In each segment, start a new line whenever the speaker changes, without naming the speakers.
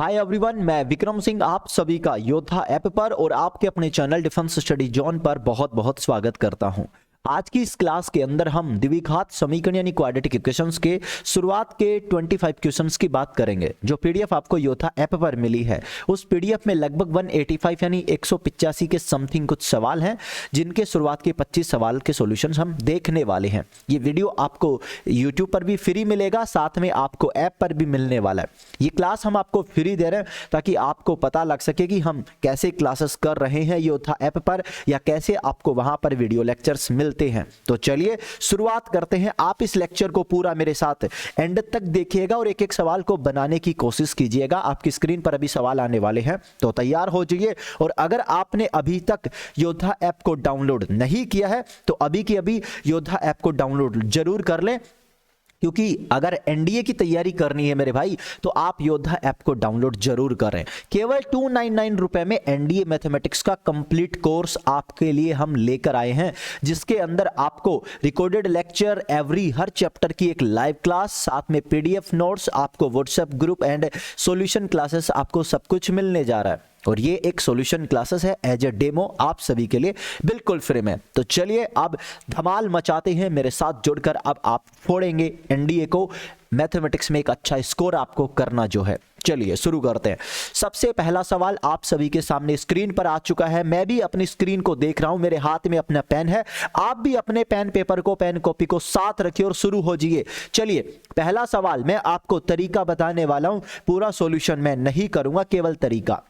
Hi everyone, मैं विक्रम सिंह आप सभी का योद्धा ऐप पर और आपके अपने चैनल डिफेंस स्टडी जोन पर बहुत बहुत स्वागत करता हूं। आज की इस क्लास के अंदर हम द्विघात समीकरण यानी क्वाड्रेटिक इक्वेशंस के शुरुआत के 25 क्वेश्चंस की बात करेंगे। जो पीडीएफ आपको योद्धा ऐप पर मिली है उस पीडीएफ में लगभग 185 यानी 185 के समथिंग कुछ सवाल हैं, जिनके शुरुआत के 25 सवाल के सॉल्यूशंस हम देखने वाले हैं। ये वीडियो आपको यूट्यूब पर भी फ्री मिलेगा, साथ में आपको ऐप पर भी मिलने वाला है। ये क्लास हम आपको फ्री दे रहे हैं ताकि आपको पता लग सके कि हम कैसे क्लासेस कर रहे हैं योद्धा ऐप पर, या कैसे आपको वहां पर वीडियो लेक्चर्स मिलते हैं। तो चलिए शुरुआत करते हैं। आप इस लेक्चर को पूरा मेरे साथ एंड तक देखिएगा और एक एक सवाल को बनाने की कोशिश कीजिएगा। आपकी स्क्रीन पर अभी सवाल आने वाले हैं, तो तैयार हो जाइए। और अगर आपने अभी तक योद्धा ऐप को डाउनलोड नहीं किया है तो अभी की अभी योद्धा ऐप को डाउनलोड जरूर कर लें, क्योंकि अगर एनडीए की तैयारी करनी है मेरे भाई तो आप योद्धा ऐप को डाउनलोड जरूर करें। केवल 299 रुपए में एनडीए मैथमेटिक्स का कंप्लीट कोर्स आपके लिए हम लेकर आए हैं, जिसके अंदर आपको रिकॉर्डेड लेक्चर हर चैप्टर की एक लाइव क्लास, साथ में पीडीएफ नोट्स, आपको WhatsApp group and solution classes, आपको सब कुछ मिलने जा रहा है। और ये एक सॉल्यूशन क्लासेस है एज ए डेमो आप सभी के लिए बिल्कुल फ्री में। तो चलिए अब धमाल मचाते हैं, मेरे साथ जुड़कर अब आप फोड़ेंगे एनडीए को। मैथमेटिक्स में एक अच्छा स्कोर आपको करना जो है। चलिए शुरू करते हैं। सबसे पहला सवाल आप सभी के सामने स्क्रीन पर आ चुका है। मैं भी अपनी स्क्रीन को देख रहा हूं, मेरे हाथ में अपना पेन है। आप भी अपने पेन पेपर को, पेन कॉपी को साथ रखिए और शुरू हो जाइए। चलिए पहला सवाल, मैं आपको तरीका बताने वाला हूं, पूरा सॉल्यूशन मैं नहीं करूंगा, केवल तरीका।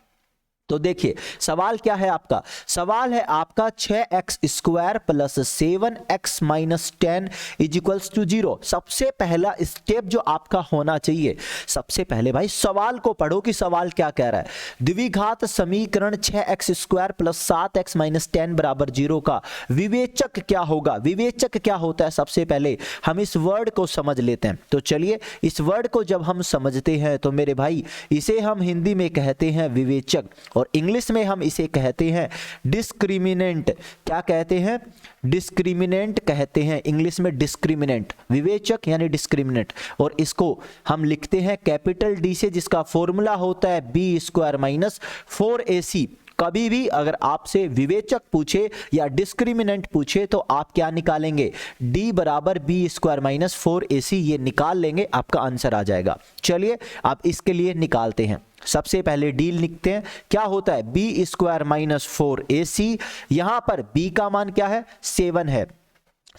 तो देखिए सवाल क्या है आपका। सवाल है आपका 6x square plus 7x minus 10 is equals to 0। सबसे पहला स्टेप जो आपका होना चाहिए, सबसे पहले भाई सवाल को पढ़ो कि सवाल क्या कह रहा है। द्विघात समीकरण 6x square plus 7x minus 10 बराबर 0 का विवेचक क्या होगा। विवेचक क्या होता है, सबसे पहले हम इस वर्ड को समझ लेते हैं। तो चलिए इस वर्ड को जब हम समझते हैं तो मेरे भाई इसे हम हिंदी में कहते हैं विवेचक, और इंग्लिश में हम इसे कहते हैं डिस्क्रिमिनेंट। क्या कहते हैं? डिस्क्रिमिनेंट कहते हैं इंग्लिश में, डिस्क्रिमिनेंट। विवेचक यानी डिस्क्रिमिनेंट, और इसको हम लिखते हैं कैपिटल डी से, जिसका फॉर्मूला होता है बी स्क्वायर माइनस 4ac। कभी भी अगर आपसे विवेचक पूछे या डिस्क्रिमिनेंट पूछे तो आप क्या निकालेंगे, d बराबर बी स्क्वायर माइनस 4ac, ये निकाल लेंगे, आपका आंसर आ जाएगा। चलिए अब इसके लिए निकालते हैं। सबसे पहले डी लिखते हैं। क्या होता है, बी स्क्वायर माइनस 4ac। यहां पर b का मान क्या है, 7 है।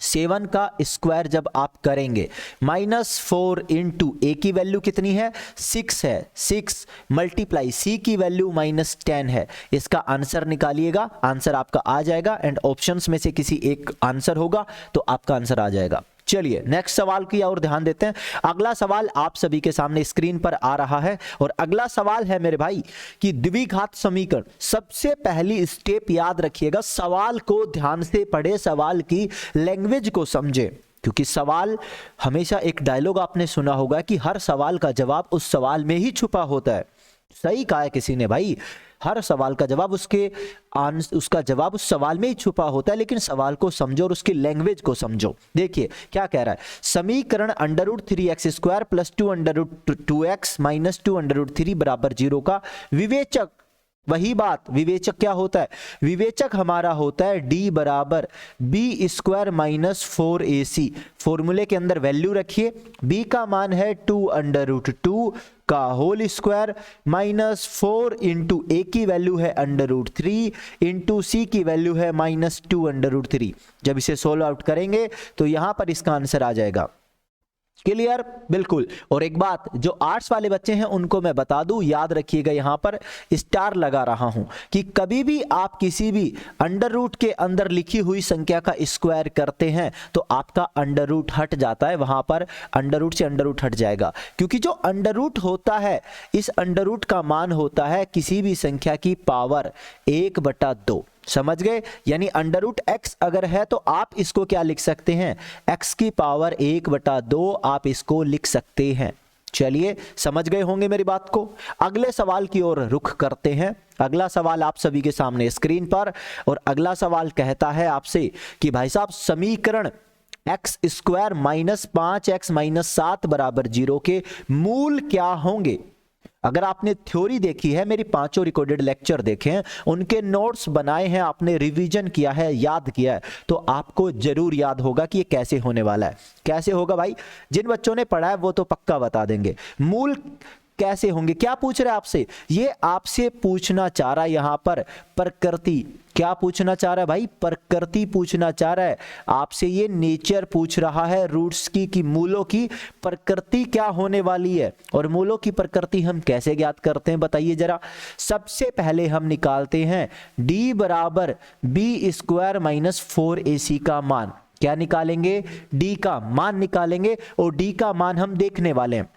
7 का स्क्वायर जब आप करेंगे, माइनस 4 इंटू ए की वैल्यू कितनी है, 6 है। 6 मल्टीप्लाई सी की वैल्यू माइनस 10 है। इसका आंसर निकालिएगा, आंसर आपका आ जाएगा। एंड ऑप्शंस में से किसी एक आंसर होगा तो आपका आंसर आ जाएगा। चलिए नेक्स्ट सवाल की ओर ध्यान देते हैं। अगला सवाल आप सभी के सामने स्क्रीन पर आ रहा है, और अगला सवाल है मेरे भाई कि द्विघात समीकरण। सबसे पहली स्टेप याद रखिएगा, सवाल को ध्यान से पढ़े, सवाल की लैंग्वेज को समझे, क्योंकि सवाल हमेशा एक डायलॉग आपने सुना होगा कि हर सवाल का जवाब उस सवाल में ही छुपा होता है। सही कहा है किसी ने भाई, हर सवाल का जवाब उसका जवाब उस सवाल में ही छुपा होता है। लेकिन सवाल को समझो और उसकी लैंग्वेज को समझो। देखिए क्या कह रहा है, समीकरण √3x square plus 2√2x minus 2√3 बराबर 0 का विवेचक। वही बात, विवेचक क्या होता है, विवेचक हमारा होता है d बराबर बी स्क्वायर माइनस 4ac। फॉर्मूले के अंदर वैल्यू रखिए, b का मान है 2√2 का होल स्क्वायर माइनस 4 इंटू ए की वैल्यू है √3 इंटू सी की वैल्यू है माइनस 2√3। जब इसे सोल्व आउट करेंगे तो यहां पर इसका आंसर आ जाएगा। क्लियर, बिल्कुल। और एक बात, जो आर्ट्स वाले बच्चे हैं उनको मैं बता दूं, याद रखिएगा, यहां पर स्टार लगा रहा हूं कि कभी भी आप किसी भी अंडर रूट के अंदर लिखी हुई संख्या का स्क्वायर करते हैं तो आपका अंडर रूट हट जाता है, वहां पर अंडर रूट से अंडर रूट हट जाएगा। क्योंकि जो अंडर रूट होता है, इस अंडर रूट का मान होता है किसी भी संख्या की पावर 1/2। समझ गए, यानी अंडर रूट एक्स अगर है तो आप इसको क्या लिख सकते हैं, x की पावर 1/2 आप इसको लिख सकते हैं। चलिए समझ गए होंगे मेरी बात को। अगले सवाल की ओर रुख करते हैं। अगला सवाल आप सभी के सामने स्क्रीन पर, और अगला सवाल कहता है आपसे कि भाई साहब समीकरण x square minus 5x minus 7 बराबर 0 के मूल क्या होंगे। अगर आपने थ्योरी देखी है, मेरी 5 रिकॉर्डेड लेक्चर देखे हैं, उनके नोट्स बनाए हैं, आपने रिवीजन किया है, याद किया है, तो आपको जरूर याद होगा कि ये कैसे होने वाला है। कैसे होगा भाई? जिन बच्चों ने पढ़ा है वो तो पक्का बता देंगे। मूल कैसे होंगे? क्या पूछ रहे हैं आपसे? ये आपसे पूछना चाह रहा है यहां पर प्रकृति। क्या पूछना चाह रहा है भाई? प्रकृति पूछना चाह रहा है आपसे। ये नेचर पूछ रहा है रूट्स की, कि मूलों की प्रकृति क्या होने वाली है। और मूलों की प्रकृति हम कैसे ज्ञात करते हैं बताइए जरा। सबसे पहले हम निकालते हैं d बराबर b² माइनस 4ac का मान। क्या निकालेंगे? d का मान निकालेंगे, और d का मान हम देखने वाले हैं।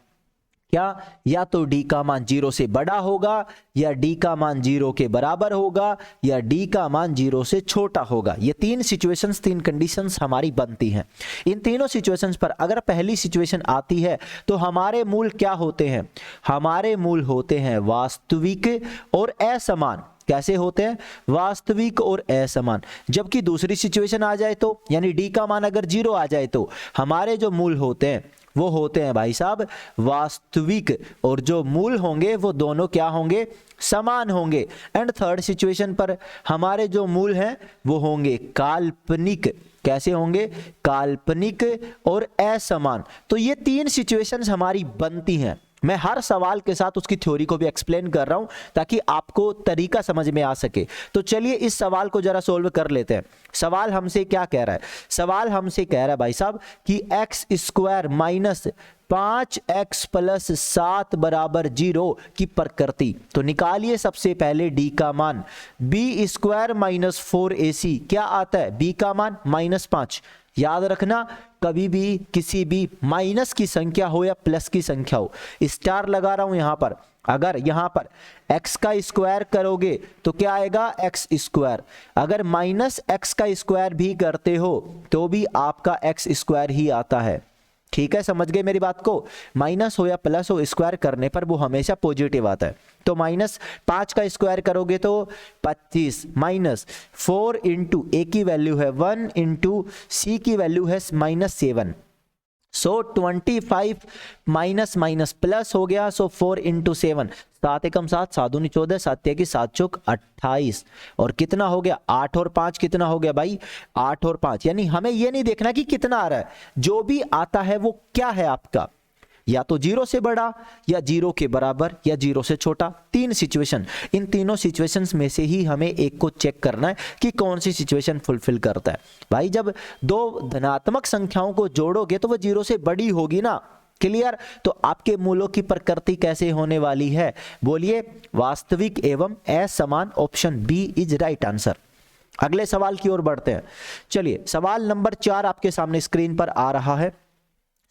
क्या? या तो d का मान 0 से बड़ा होगा, या d का मान 0 के बराबर होगा, या d का मान 0 से छोटा होगा। ये 3 सिचुएशंस, 3 कंडीशंस हमारी बनती हैं। इन तीनों सिचुएशंस पर अगर पहली सिचुएशन आती है तो हमारे मूल क्या होते हैं? हमारे मूल होते हैं वास्तविक और असमान। कैसे होते हैं? वास्तविक और असमान। जबकि दूसरी सिचुएशन आ जाए तो, यानी d का मान अगर 0 आ जाए तो हमारे जो मूल होते हैं वो होते हैं भाई साहब वास्तविक, और जो मूल होंगे वो दोनों क्या होंगे? समान होंगे। एंड थर्ड सिचुएशन पर हमारे जो मूल हैं वो होंगे काल्पनिक। कैसे होंगे? काल्पनिक और असमान। तो ये 3 सिचुएशंस हमारी बनती हैं। मैं हर सवाल के साथ उसकी थ्योरी को भी एक्सप्लेन कर रहा हूं ताकि आपको तरीका समझ में आ सके। तो चलिए इस सवाल को जरा सोल्व कर लेते हैं। सवाल हमसे क्या कह रहा है? सवाल हमसे कह रहा है भाई साहब कि x² माइनस 5x प्लस 7 बराबर 0 की प्रकृति। तो निकालिए सबसे पहले d का मान। b² माइनस 4ac क्या आता है? b का मान -5। याद रखना, कभी भी किसी भी माइनस की संख्या हो या प्लस की संख्या हो, स्टार लगा रहा हूं यहां पर। अगर यहां पर x का स्क्वायर करोगे तो क्या आएगा? x²। अगर -x का स्क्वायर भी करते हो तो भी आपका x² ही आता है। ठीक है, समझ गए मेरी बात को? माइनस हो या प्लस हो, स्क्वायर करने पर वो हमेशा पॉजिटिव आता है। तो -5 का स्क्वायर करोगे तो 25, माइनस 4 इंटू a की वैल्यू है 1 इंटू c की वैल्यू है -7। सो 25 माइनस माइनस प्लस हो गया। सो 4 इंटू 7, 7 एकम 7, 7 दूनी 14, 7 की 7 चौक 28। और कितना हो गया? 8 और 5 कितना हो गया भाई? 8 और 5। यानी हमें ये नहीं देखना कि कितना आ रहा है, जो भी आता है वो क्या है आपका? या तो 0 से बड़ा, या 0 के बराबर, या 0 से छोटा। 3 सिचुएशन। इन तीनों सिचुएशंस में से ही हमें एक को चेक करना है कि कौन सी सिचुएशन फुलफिल करता है। भाई जब 2 धनात्मक संख्याओं को जोड़ोगे तो वो 0 से बड़ी होगी ना। क्लियर? तो आपके मूलों की प्रकृति कैसे होने वाली है? बोलिए। वास्तविक एवं असमान। Option B is right answer. अगले सवाल की ओर बढ़ते हैं। चलिए सवाल नंबर 4 आपके सामने स्क्रीन पर आ रहा है।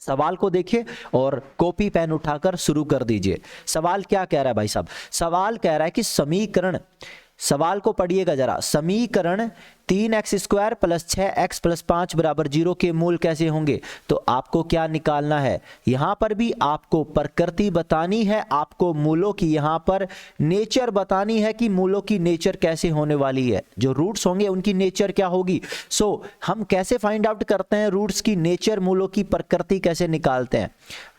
सवाल को देखिए और कॉपी पेन उठाकर शुरू कर दीजिए। सवाल क्या कह रहा है भाई साहब? सवाल कह रहा है कि समीकरण, सवाल को पढ़िएगा जरा। समीकरण 3x² प्लस 6x प्लस 5 बराबर 0 के मूल कैसे होंगे? तो आपको क्या निकालना है? यहां पर भी आपको प्रकृति बतानी है, आपको मूलों की यहां पर नेचर बतानी है कि मूलों की नेचर कैसे होने वाली है। जो रूट्स होंगे उनकी नेचर क्या होगी। सो हम कैसे फाइंड आउट करते हैं रूट्स की नेचर, मूलों की प्रकृति कैसे निकालते हैं?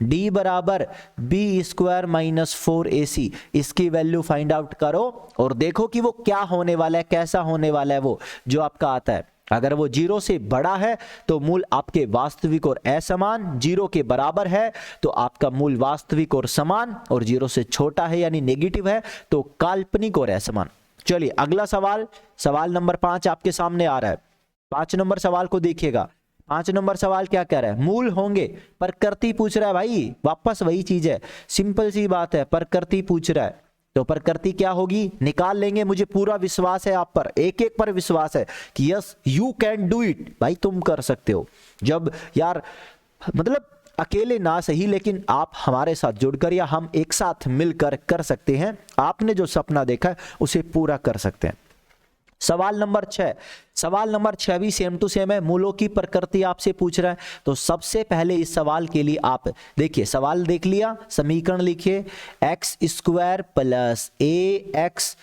d बराबर b² माइनस 4ac, इसकी वैल्यू फाइंड आउट करो और देखो कि वो क्या होने वाला है, कैसा होने वाला है वो जो आपका आता है। अगर वो 0 से बड़ा है तो मूल आपके वास्तविक और असमान, 0 के बराबर है तो आपका मूल वास्तविक और समान, और 0 से छोटा है यानी नेगेटिव है तो काल्पनिक और असमान। चलिए अगला सवाल, सवाल नंबर 5 आपके सामने आ रहा है। 5 नंबर सवाल को देखिएगा। 5 नंबर सवाल क्या कह रहा है? मूल होंगे। प्रकृति पूछ रहा है भाई, वापस वही चीज है, सिंपल सी बात है, प्रकृति पूछ रहा है। तो प्रकृति क्या होगी? निकाल लेंगे, मुझे पूरा विश्वास है आप पर, एक एक पर विश्वास है कि yes you can do it. भाई तुम कर सकते हो। जब यार मतलब अकेले ना सही, लेकिन आप हमारे साथ जुड़कर या हम एक साथ मिलकर कर सकते हैं। आपने जो सपना देखा है उसे पूरा कर सकते हैं। सवाल नंबर 6, सवाल नंबर 6 भी सेम टू सेम है। मूलों की प्रकृति आपसे पूछ रहा है। तो सबसे पहले इस सवाल के लिए आप देखिए, सवाल देख लिया, समीकरण लिखिए। x² प्लस ax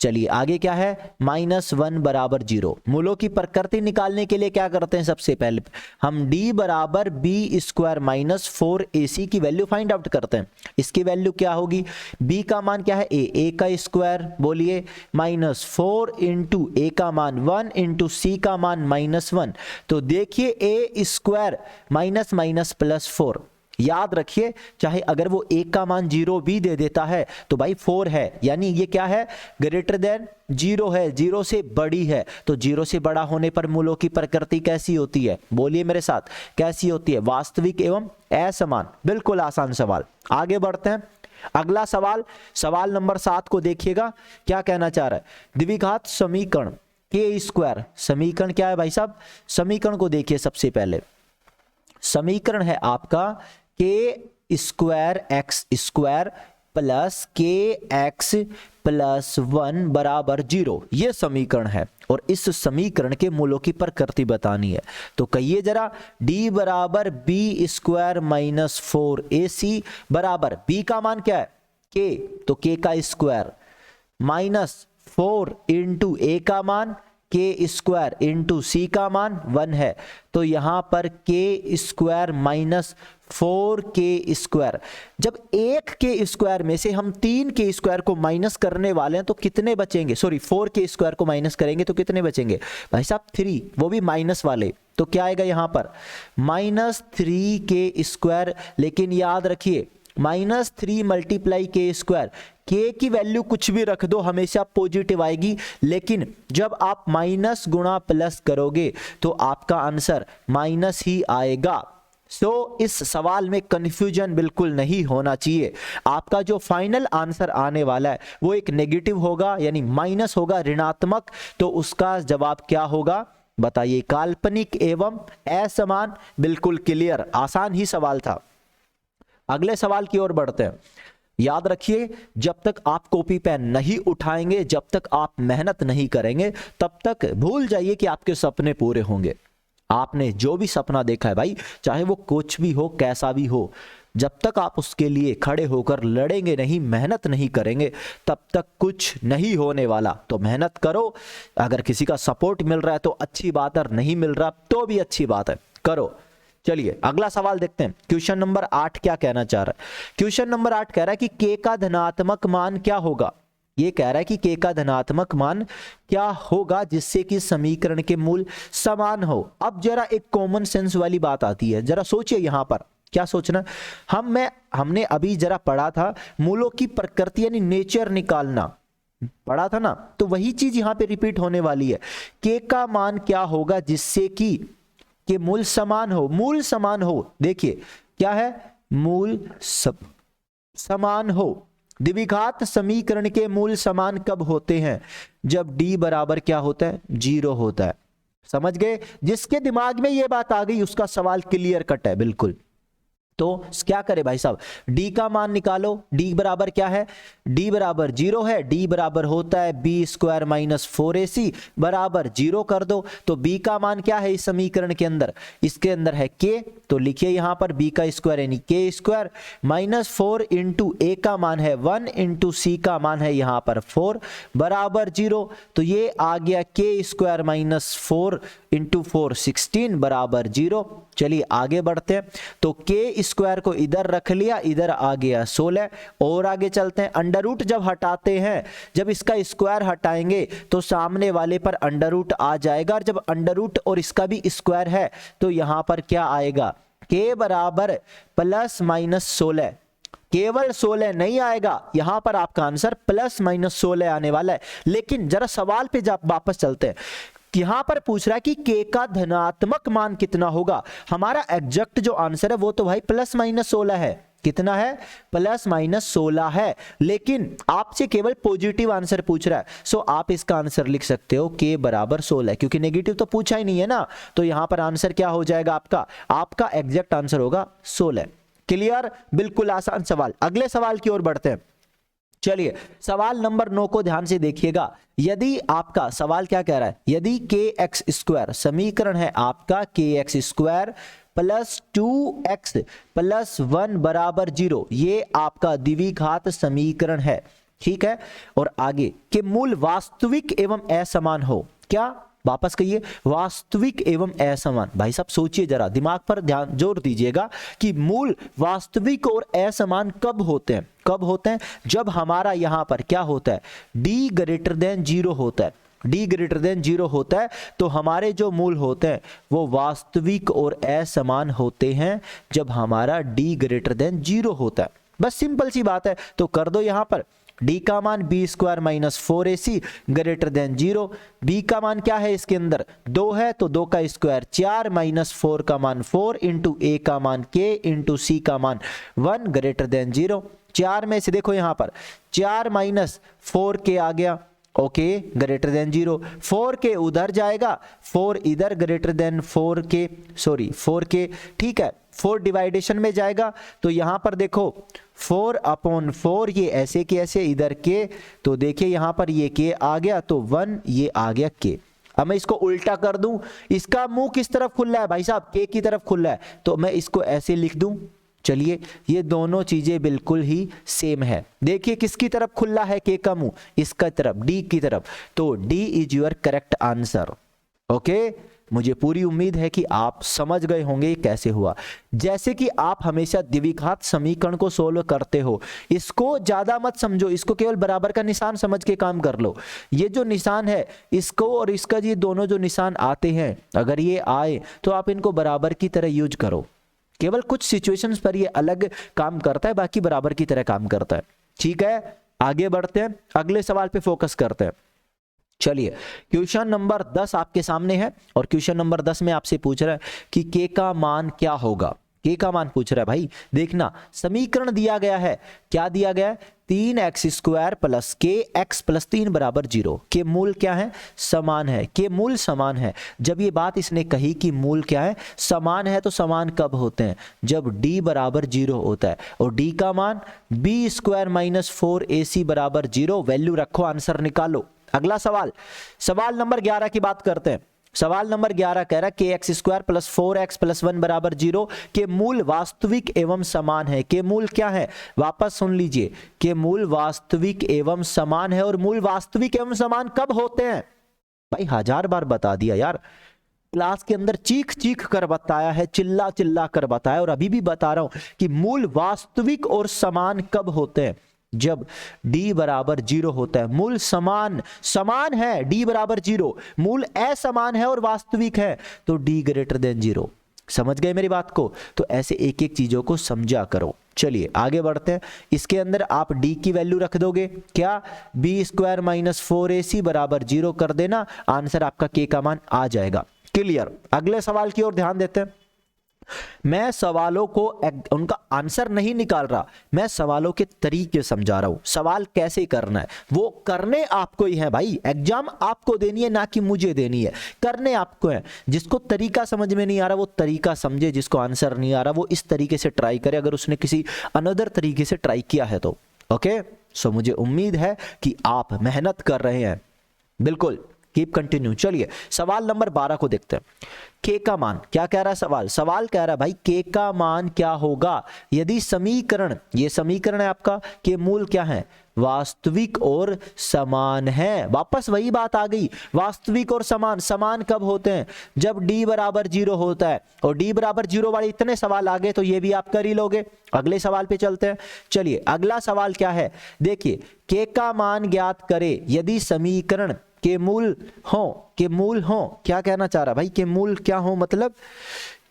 चलिए आगे क्या है, -1 बराबर 0। मूलों की प्रकृति निकालने के लिए क्या करते हैं, सबसे पहले हम d बराबर बी स्क्वायर माइनस 4ac की वैल्यू फाइंड आउट करते हैं। इसकी वैल्यू क्या होगी, b का मान क्या है, a का स्क्वायर बोलिए -4 इंटू a का मान 1 इंटू c का मान -1। तो देखिए a square minus minus plus 4, याद रखिए चाहे अगर वो एक का मान 0 भी दे देता है तो भाई 4 है, यानी ये क्या है, ग्रेटर देन 0 है, 0 से बड़ी है। तो 0 से बड़ा होने पर मूलों की प्रकृति कैसी होती है, बोलिए मेरे साथ, कैसी होती है, वास्तविक एवं असमान। बिल्कुल आसान सवाल। आगे बढ़ते हैं, अगला सवाल, सवाल नंबर 7 को देखिएगा, क्या कहना चाह रहा है, द्विघात समीकरण के स्क्वायर। समीकरण क्या है भाई साहब, समीकरण को देखिए। सबसे पहले समीकरण है आपका के स्क्वायर एक्स स्क्वायर प्लस के एक्स प्लस 1 बराबर 0, ये समीकरण है। और इस समीकरण के मूलों की प्रकृति बतानी है। तो कहिए जरा, d बराबर बी स्क्वायर माइनस 4ac बराबर b का मान क्या है, k, तो k का स्क्वायर माइनस 4 इंटू a का मान के स्क्वायर इंटू सी का मान 1 है। तो यहां पर के स्क्वायर माइनस 4 के स्क्वायर, जब एक के स्क्वायर में से हम 3 के स्क्वायर को माइनस करने वाले हैं तो कितने बचेंगे, सॉरी 4 के स्क्वायर को माइनस करेंगे तो कितने बचेंगे भाई साहब, 3, वो भी माइनस वाले। तो क्या आएगा यहां पर -3 के स्क्वायर। लेकिन याद रखिए -3 मल्टीप्लाई के स्क्वायर, के की वैल्यू कुछ भी रख दो हमेशा पॉजिटिव आएगी, लेकिन जब आप माइनस गुणा प्लस करोगे तो आपका आंसर माइनस ही आएगा। सो इस सवाल में कंफ्यूजन बिल्कुल नहीं होना चाहिए। आपका जो फाइनल आंसर आने वाला है वो एक नेगेटिव होगा, यानी माइनस होगा, ऋणात्मक। तो उसका जवाब क्या होगा बताइए, काल्पनिक एवं असमान। बिल्कुल क्लियर, आसान ही सवाल था। अगले सवाल की ओर बढ़ते हैं। याद रखिए, जब तक आप कॉपी पेन नहीं उठाएंगे, जब तक आप मेहनत नहीं करेंगे, तब तक भूल जाइए कि आपके सपने पूरे होंगे। आपने जो भी सपना देखा है भाई, चाहे वो कुछ भी हो, कैसा भी हो, जब तक आप उसके लिए खड़े होकर लड़ेंगे नहीं, मेहनत नहीं करेंगे, तब तक कुछ नहीं होने वाला। तो मेहनत करो। अगर किसी का सपोर्ट मिल रहा है तो अच्छी बात है, और नहीं मिल रहा तो भी अच्छी बात है, करो। चलिए अगला सवाल देखते हैं। क्वेश्चन नंबर 8 क्या कहना चाह रहा है, क्वेश्चन नंबर 8 कह रहा है कि के का धनात्मक मान क्या होगा। ये कह रहा है कि के का धनात्मक मान क्या होगा जिससे कि समीकरण के मूल समान हो। अब जरा एक कॉमन सेंस वाली बात आती है, जरा सोचिए यहां पर क्या सोचना। हमने अभी जरा पढ़ा था मूलों की प्रकृति यानी नेचर निकालना, पढ़ा था ना, तो वही चीज यहां पे रिपीट होने वाली है। के का मान क्या होगा जिससे कि मूल समान हो, मूल समान हो। देखिए क्या है, मूल समान हो। द्विघात समीकरण के मूल समान कब होते हैं, जब d बराबर क्या होता है, 0 होता है। समझ गए, जिसके दिमाग में ये बात आ गई उसका सवाल क्लियर कट है बिल्कुल। तो क्या करे भाई साहब, d का मान निकालो। d बराबर क्या है, d बराबर 0 है, d बराबर होता है बी स्क्वायर माइनस 4ac बराबर 0 कर दो। तो b का मान क्या है इस समीकरण के अंदर, इसके अंदर है k, तो लिखिए यहां पर b का स्क्वायर यानी k square minus 4 into a का मान है 1 इंटू c का मान है यहां पर 4 बराबर 0। तो ये आ गया k स्क्वायर माइनस 4 इंटू 4 16 बराबर 0। चलिए आगे बढ़ते हैं। तो k स्क्वायर को इधर रख लिया, इधर आ गया 16। और आगे चलते हैं। अंडर रूट जब हटाते हैं, जब इसका स्क्वायर हटाएंगे तो सामने वाले पर अंडर रूट आ जाएगा, और जब अंडर रूट और इसका भी स्क्वायर है तो यहां पर क्या आएगा, k बराबर प्लस माइनस 16। केवल 16 नहीं आएगा, यहां पर आपका आंसर प्लस माइनस 16 आने वाला है। लेकिन जरा सवाल पे वापस चलते हैं। यहां पर पूछ रहा है कि के का धनात्मक मान कितना होगा। हमारा एग्जैक्ट जो आंसर है वो तो भाई प्लस माइनस 16 है। कितना है, प्लस माइनस 16 है। लेकिन आपसे केवल पॉजिटिव आंसर पूछ रहा है, सो आप इसका आंसर लिख सकते हो के बराबर 16, क्योंकि नेगेटिव तो पूछा ही नहीं है ना। तो यहां पर आंसर क्या हो जाएगा, आपका एग्जैक्ट आंसर होगा 16। क्लियर, बिल्कुल आसान सवाल। अगले सवाल की ओर बढ़ते हैं। चलिए सवाल नंबर 9 को ध्यान से देखिएगा। यदि आपका सवाल क्या कह रहा है, यदि के एक्स स्क्वायर, समीकरण है आपका के x square plus 2x plus 1 बराबर 0, ये आपका द्विघात समीकरण है। ठीक है। और आगे कि मूल वास्तविक एवं असमान हो। क्या, वापस कहिए, वास्तविक एवं असमान। भाई साहब सोचिए जरा, दिमाग पर ध्यान जोर दीजिएगा कि मूल वास्तविक और असमान कब होते हैं? कब होते हैं? जब हमारा यहां पर क्या होता है, d ग्रेटर देन 0 होता है। d ग्रेटर देन 0 होता है तो हमारे जो मूल होते हैं वो वास्तविक और असमान होते हैं जब हमारा d ग्रेटर देन 0 होता है। बस सिंपल सी बात है। तो कर दो यहां पर d का मान B square minus 4ac greater than 0। b का मान क्या है इसके अंदर, 2 है तो 2 का स्क्वायर 4 माइनस 4 का मान 4 इंटू a का मान k इंटू c का मान 1 ग्रेटर देन 0। 4 में से देखो यहां पर 4 माइनस 4k आ गया, ओके, ग्रेटर देन 0। 4k उधर जाएगा, 4 इधर ग्रेटर देन 4k, ठीक है। 4 डिवाइडेशन में जाएगा तो यहां पर देखो 4/4 ये ऐसे के ऐसे, इधर के, तो देखिए यहां पर ये के आ गया तो 1 ये आ गया के। अब मैं इसको उल्टा कर दूं, इसका मुंह किस तरफ खुला है भाई साहब, के की तरफ खुला है, तो मैं इसको ऐसे लिख दूं। चलिए ये दोनों चीजें बिल्कुल ही सेम है। देखिए किसकी तरफ खुला है के का मुंह, इसका तरफ, डी की तरफ। तो D is your correct answer. Okay, मुझे पूरी उम्मीद है कि आप समझ गए होंगे कैसे हुआ। जैसे कि आप हमेशा द्विघात समीकरण को सोल्व करते हो, इसको ज्यादा मत समझो, इसको केवल बराबर का निशान समझ के काम कर लो। ये जो निशान है, इसको और इसका, ये दोनों जो निशान आते हैं, अगर ये आए तो आप इनको बराबर की तरह यूज करो। केवल कुछ सिचुएशंस पर ये अलग काम करता है, बाकी बराबर की तरह काम करता है। ठीक है, आगे बढ़ते हैं, अगले सवाल पे फोकस करते हैं। चलिए क्वेश्चन नंबर 10 आपके सामने है और क्वेश्चन नंबर 10 में आपसे पूछ रहा है कि के का मान क्या होगा। के का मान पूछ रहा है भाई। देखना समीकरण दिया गया है, क्या दिया गया है, 3x² प्लस के x प्लस 3 बराबर 0। के मूल क्या है, समान है। के मूल समान है। जब ये बात इसने कही कि मूल क्या है, समान है, तो समान कब होते हैं, जब d बराबर 0 होता है। और d का मान b² माइनस 4ac बराबर 0। वैल्यू रखो, आंसर निकालो। अगला सवाल, सवाल नंबर 11 की बात करते हैं। सवाल नंबर 11 कह रहा है के x² प्लस 4x प्लस 1 बराबर 0 के मूल वास्तविक एवं समान है। के मूल क्या है, वापस सुन लीजिए, के मूल वास्तविक एवं समान है। और मूल वास्तविक एवं समान कब होते हैं भाई, 1000 बार बता दिया यार, क्लास के अंदर चीख चीख कर बताया है, चिल्ला चिल्ला कर बताया, और अभी भी बता रहा हूं कि मूल वास्तविक और समान कब होते हैं, जब d बराबर 0 होता है। मूल समान है, d बराबर 0, मूल असमान है और वास्तविक है, तो d ग्रेटर देन 0। समझ गए मेरी बात को? तो ऐसे एक एक चीजों को समझा करो। चलिए आगे बढ़ते हैं। इसके अंदर आप d की वैल्यू रख दोगे, क्या, b² माइनस 4ac बराबर 0 कर देना, आंसर आपका k का मान आ जाएगा। क्लियर। अगले सवाल की ओर ध्यान देते हैं। मैं सवालों को उनका आंसर नहीं निकाल रहा, मैं सवालों के तरीके समझा रहा हूं। सवाल कैसे करना है वो करने आपको ही है भाई, एग्जाम आपको देनी है, ना कि मुझे देनी है। करने आपको है। जिसको तरीका समझ में नहीं आ रहा वो तरीका समझे, जिसको आंसर नहीं आ रहा वो इस तरीके से ट्राई करे, अगर उसने किसी अनदर तरीके से ट्राई किया है तो। ओके, सो मुझे उम्मीद है कि आप मेहनत कर रहे हैं। बिल्कुल, कीप कंटिन्यू। चलिए सवाल नंबर 12 को देखते हैं। के का मान क्या कह रहा है, सवाल कह रहा है भाई के का मान क्या होगा यदि समीकरण, ये समीकरण है आपका, के मूल क्या है, वास्तविक और समान है। वापस वही बात आ गई, वास्तविक और समान। समान कब होते हैं, जब d बराबर 0 होता है। और d बराबर 0 वाले इतने सवाल आ गए तो ये भी आप कर ही लोगे। अगले सवाल पे चलते हैं। चलिए अगला सवाल क्या है, देखिए, के का मान ज्ञात करे यदि समीकरण के मूल हो। क्या कहना चाह रहा भाई, के मूल क्या हो, मतलब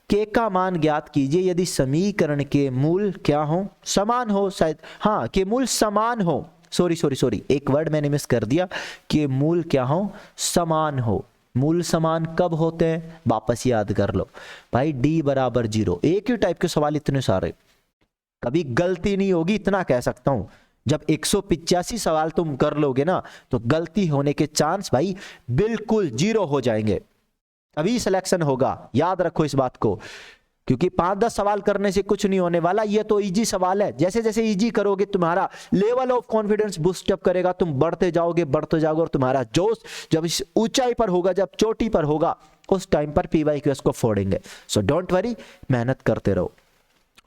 के का मान ज्ञात कीजिए यदि समीकरण के मूल क्या हो, समान हो। शायद हाँ, के मूल समान हो। सॉरी, एक वर्ड मैंने मिस कर दिया। के मूल क्या हो, समान हो। मूल समान कब होते हैं, वापस याद कर लो भाई, d बराबर 0। एक ही टाइप के सवाल इतने सारे, कभी गलती नहीं होगी, इतना कह सकता हूं। जब 185 सवाल तुम कर लोगे ना तो गलती होने के चांस भाई बिल्कुल 0 हो जाएंगे, तभी सिलेक्शन होगा। याद रखो इस बात को, क्योंकि 5-10 सवाल करने से कुछ नहीं होने वाला। ये तो इजी सवाल है, जैसे जैसे इजी करोगे तुम्हारा level of confidence boost up करेगा, तुम बढ़ते जाओगे और तुम्हारा जोश जब इस ऊंचाई पर होगा, जब चोटी पर होगा, उस टाइम पर PYQs को फोड़ेंगे। सो डोंट वरी, मेहनत करते रहो।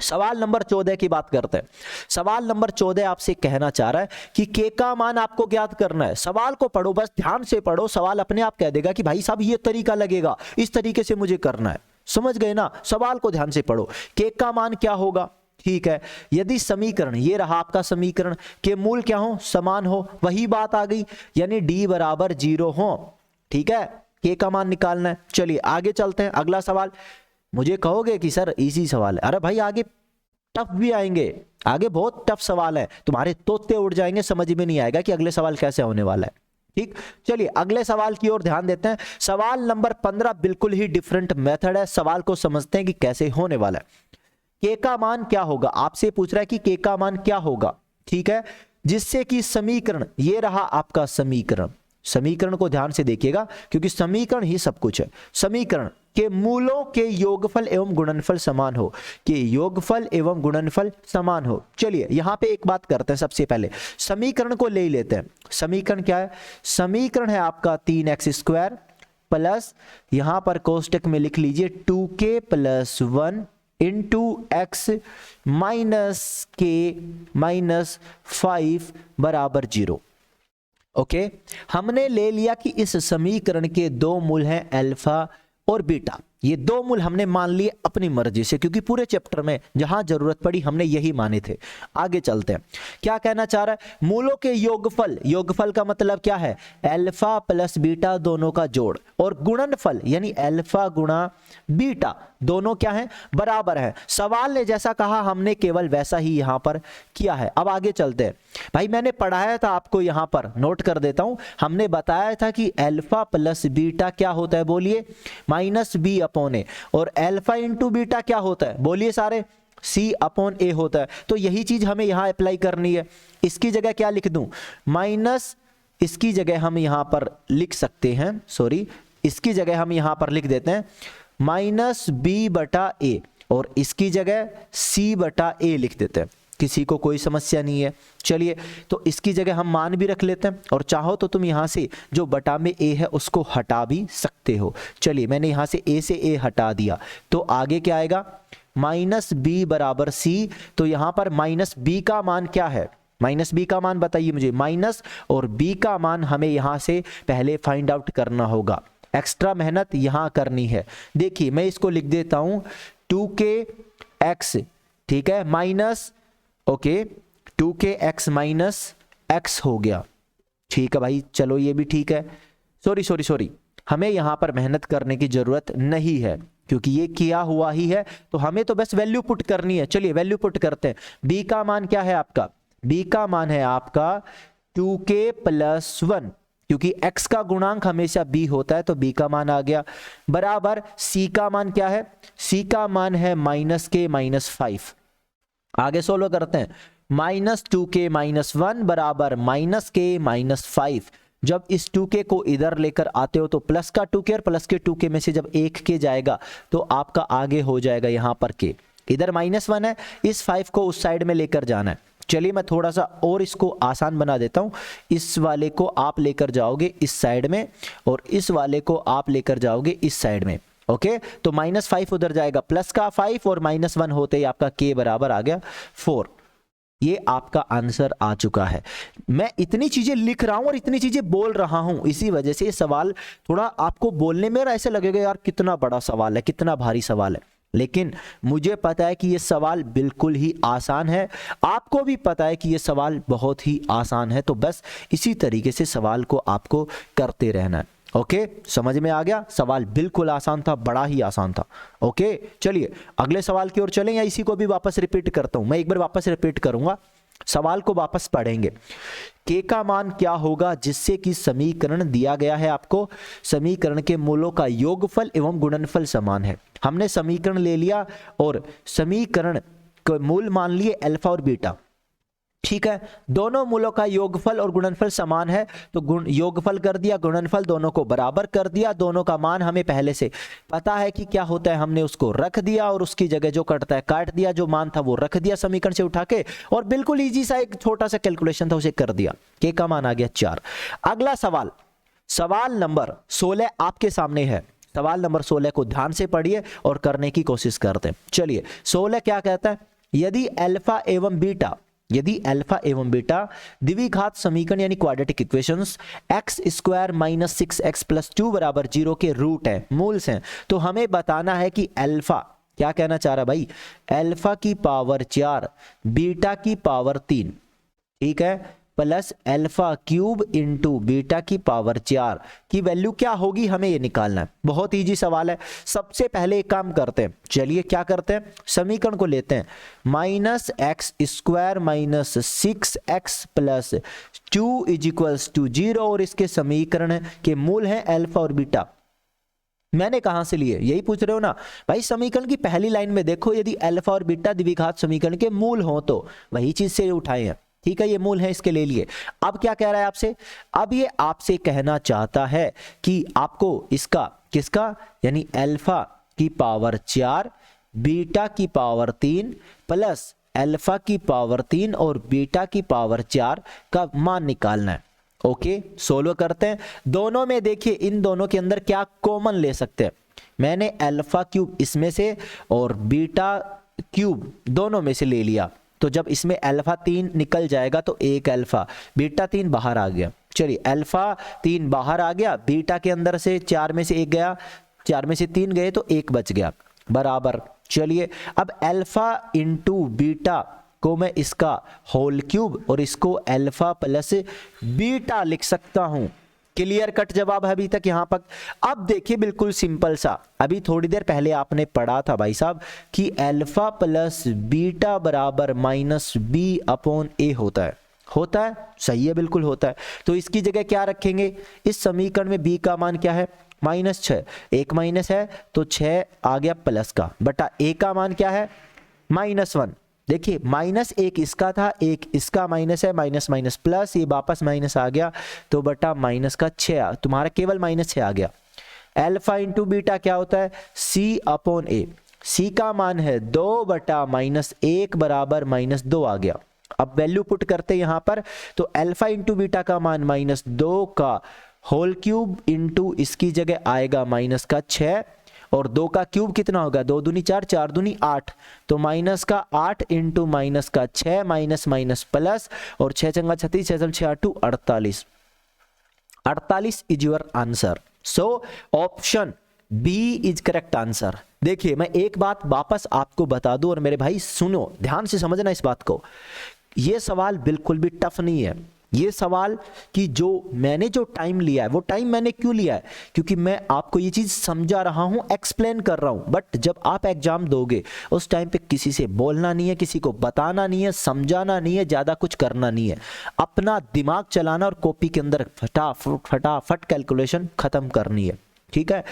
सवाल नंबर 14 की बात करते हैं। सवाल नंबर 14 आपसे कहना चाह रहा है कि के का मान आपको ज्ञात करना है। सवाल को पढ़ो, बस ध्यान से पढ़ो, सवाल अपने आप कह देगा कि भाई साहब ये तरीका लगेगा, इस तरीके से मुझे करना है। समझ गए ना? सवाल को ध्यान से पढ़ो। के का मान क्या होगा? ठीक है, यदि समीकरण, ये रहा आपका समीकरण, के मूल क्या हो? समान हो, वही बात आ गई, यानी डी बराबर 0 हो। ठीक है, के का मान निकालना है। चलिए आगे चलते हैं। अगला सवाल, मुझे कहोगे कि सर इजी सवाल है। अरे भाई आगे टफ भी आएंगे, आगे बहुत टफ सवाल है, तुम्हारे तोते उड़ जाएंगे, समझ में नहीं आएगा कि अगले सवाल कैसे होने वाला है। ठीक, चलिए अगले सवाल की ओर ध्यान देते हैं। सवाल नंबर 15 बिल्कुल ही डिफरेंट मेथड है। सवाल को समझते हैं कि कैसे होने वाला है। के का मान क्या होगा? आपसे पूछ रहा है कि के का मान क्या होगा। ठीक है, जिससे कि समीकरण, ये रहा आपका समीकरण। समीकरण को ध्यान से देखिएगा क्योंकि समीकरण ही सब कुछ है। समीकरण के मूलों के योगफल एवं गुणनफल समान हो, कि योगफल एवं गुणनफल समान हो। चलिए यहां पे एक बात करते हैं। सबसे पहले समीकरण को ले लेते हैं। समीकरण क्या है? समीकरण है आपका 3x² प्लस, यहां पर कोष्टक में लिख लीजिए 2k + 1 इंटू x माइनस के माइनस 5 बराबर 0। ओके, हमने ले लिया कि इस समीकरण के दो मूल हैं अल्फा और बीटा। ये दो मूल हमने मान लिए अपनी मर्जी से, क्योंकि पूरे चैप्टर में जहां जरूरत पड़ी हमने यही माने थे। आगे चलते हैं। क्या कहना चाह रहा है? मूलों के योगफल, योगफल का मतलब क्या है? अल्फा प्लस बीटा दोनों का जोड़, और गुणनफल यानी अल्फा गुणा बीटा दोनों क्या है? बराबर है। सवाल ने जैसा कहा हमने केवल वैसा ही यहां पर किया है। अब आगे चलते हैं। भाई मैंने पढ़ाया था आपको, यहां पर नोट कर देता हूं। हमने बताया था कि अल्फा प्लस बीटा क्या होता है? बोलिए, -b/a, और अल्फा इंटू बीटा क्या होता है? बोलिए सारे, c/a होता है। तो यही चीज हमें यहां अप्लाई करनी है। इसकी जगह क्या लिख दूं? माइनस, इसकी जगह हम यहां पर लिख सकते हैं, सॉरी, इसकी जगह हम यहां पर लिख देते हैं -b/a, और इसकी जगह c/a लिख देते हैं। किसी को कोई समस्या नहीं है। चलिए, तो इसकी जगह हम मान भी रख लेते हैं, और चाहो तो तुम यहां से जो बटा में a है उसको हटा भी सकते हो। चलिए, मैंने यहां से a से a हटा दिया, तो आगे क्या आएगा? -b बराबर c। तो यहां पर -b का मान क्या है? -b का मान बताइए मुझे। माइनस और b का मान हमें यहां से पहले फाइंड आउट करना होगा। एक्स्ट्रा मेहनत यहां करनी है। देखिए मैं इसको लिख देता हूं 2kx, ठीक है, minus, okay, 2kx minus x हो गया। ठीक है भाई, चलो ये भी ठीक है। सॉरी, हमें यहां पर मेहनत करने की जरूरत नहीं है, क्योंकि ये किया हुआ ही है, तो हमें तो बस वैल्यू पुट करनी है। चलिए वैल्यू पुट करते हैं। b का मान क्या है आपका? b का मान है आपका 2k + 1, क्योंकि x का गुणांक हमेशा b होता है, तो b का मान आ गया, बराबर c का मान क्या है? c का मान है -k - 5। आगे सोल्व करते हैं। -2k - 1 बराबर -k - 5। जब इस 2k को इधर लेकर आते हो तो प्लस का 2k और प्लस के 2k में से जब एक k जाएगा तो आपका आगे हो जाएगा यहां पर k। इधर -1 है, इस 5 को उस साइड में लेकर जाना है। चलिए मैं थोड़ा सा और इसको आसान बना देता हूं। इस वाले को आप लेकर जाओगे इस साइड में, और इस वाले को आप लेकर जाओगे इस साइड में। ओके, तो -5 उधर जाएगा, प्लस का 5 और -1 होते ही आपका k बराबर आ गया 4। ये आपका आंसर आ चुका है। मैं इतनी चीजें लिख रहा हूं और इतनी चीजें बोल रहा हूं, इसी वजह से ये सवाल थोड़ा आपको बोलने में ऐसे लगेगा यार कितना बड़ा सवाल है, कितना भारी सवाल है, लेकिन मुझे पता है कि ये सवाल बिल्कुल ही आसान है। आपको भी पता है कि ये सवाल बहुत ही आसान है, तो बस इसी तरीके से सवाल को आपको करते रहना है। ओके, समझ में आ गया? सवाल बिल्कुल आसान था, बड़ा ही आसान था। ओके, चलिए अगले सवाल की ओर चलें, या इसी को भी वापस रिपीट करता हूं। मैं एक बार वापस रिपीट करूंगा, सवाल को वापस पढ़ेंगे। k का मान क्या होगा जिससे कि समीकरण दिया गया है आपको? समीकरण के मूलों का योगफल एवं गुणनफल समान है। हमने समीकरण ले लिया और समीकरण के मूल मान लिए अल्फा और बीटा। ठीक है, दोनों मूलों का योगफल और गुणनफल समान है, तो योगफल कर दिया, गुणनफल दोनों को बराबर कर दिया। दोनों का मान हमें पहले से पता है कि क्या होता है, हमने उसको रख दिया और उसकी जगह जो कटता है काट दिया, जो मान था वो रख दिया समीकरण से उठा के, और बिल्कुल इजी सा एक छोटा सा कैलकुलेशन था उसे कर दिया। k का मान आ गया 4। अगला सवाल, सवाल नंबर 16 आपके सामने है। सवाल नंबर 16 को ध्यान से पढ़िए और करने की कोशिश करते हैं। चलिए 16 क्या कहता है? यदि अल्फा एवं बीटा द्विघात समीकरण यानी quadratic equations x square minus 6x plus 2 बराबर 0 के रूट है, मूल्स हैं, तो हमें बताना है कि अल्फा क्या कहना चाह रहा भाई, अल्फा की पावर 4 बीटा की पावर 3, ठीक है, plus alpha cube into beta की पावर 4 की वैल्यू क्या होगी, हमें ये निकालना है। बहुत इजी सवाल है। सबसे पहले एक काम करते हैं, चलिए क्या करते हैं, समीकरण को लेते हैं, minus X square minus 6x plus 2 is equals to 0 और इसके समीकरण के मूल हैं अल्फा और बीटा। मैंने कहां से लिए, यही पूछ रहे हो ना भाई, समीकरण की पहली लाइन में देखो, यदि अल्फा और बीटा द्विघात समीकरण के मूल हो तो वही चीज से उठाए हैं, ठीक है, ये मूल है, इसके ले लिए। अब क्या कह रहा है आपसे, अब ये आपसे कहना चाहता है कि आपको इसका किसका यानी अल्फा की पावर 4 बीटा की पावर 3 प्लस अल्फा की पावर 3 और बीटा की पावर 4 का मान निकालना है। ओके, सोल्व करते हैं। दोनों में देखिए, इन दोनों के अंदर क्या कॉमन ले सकते हैं, मैंने अल्फा क्यूब इसमें से और बीटा क्यूब दोनों में से ले लिया, तो जब इसमें अल्फा 3 निकल जाएगा तो एक अल्फा, बीटा 3 बाहर आ गया। चलिए अल्फा 3 बाहर आ गया, बीटा के अंदर से 4 में से 1 गया, 4 में से 3 गए तो 1 बच गया, बराबर। चलिए अब अल्फा इंटू बीटा को मैं इसका होल क्यूब और इसको अल्फा प्लस बीटा लिख सकता हूं। क्लियर कट जवाब है अभी तक यहां पर। अब देखिए बिल्कुल सिंपल सा, अभी थोड़ी देर पहले आपने पढ़ा था भाई साहब कि अल्फा प्लस बीटा बराबर माइनस बी अपॉन ए होता है, सही है, बिल्कुल होता है। तो इसकी जगह क्या रखेंगे, इस समीकरण में बी का मान क्या है, -6, एक माइनस है तो 6 आ गया प्लस का, बटा ए का मान क्या है -1। देखिए -1 इसका था, एक इसका माइनस है, माइनस माइनस प्लस, ये वापस माइनस आ गया तो बटा माइनस का 6, तुम्हारा केवल -6 आ गया। अल्फा इंटू बीटा क्या होता है, सी अपॉन ए, सी का मान है 2 बटा -1 बराबर -2 आ गया। अब वैल्यू पुट करते हैं यहां पर, तो अल्फा इंटू बीटा का मान -2 का होल क्यूब इंटू इसकी जगह आएगा माइनस का 6 और 2 का क्यूब कितना होगा, 2 दूनी 4, 4 दूनी 8, तो माइनस का 8 इंटू माइनस का 6 माइनस माइनस प्लस और 6 चंगा 36, 6 6 8 48, 48 is your answer. So option B is correct answer. देखिए मैं एक बात वापस आपको बता दूं और मेरे भाई सुनो, ध्यान से समझना इस बात को, यह सवाल बिल्कुल भी टफ नहीं है। ये सवाल कि जो मैंने जो टाइम लिया है, वो टाइम मैंने क्यों लिया है, क्योंकि मैं आपको ये चीज समझा रहा हूं, एक्सप्लेन कर रहा हूं। बट जब आप एग्जाम दोगे उस टाइम पे किसी से बोलना नहीं है, किसी को बताना नहीं है, समझाना नहीं है, ज्यादा कुछ करना नहीं है, अपना दिमाग चलाना और कॉपी के अंदर फटाफट कैलकुलेशन खत्म करनी है, ठीक है।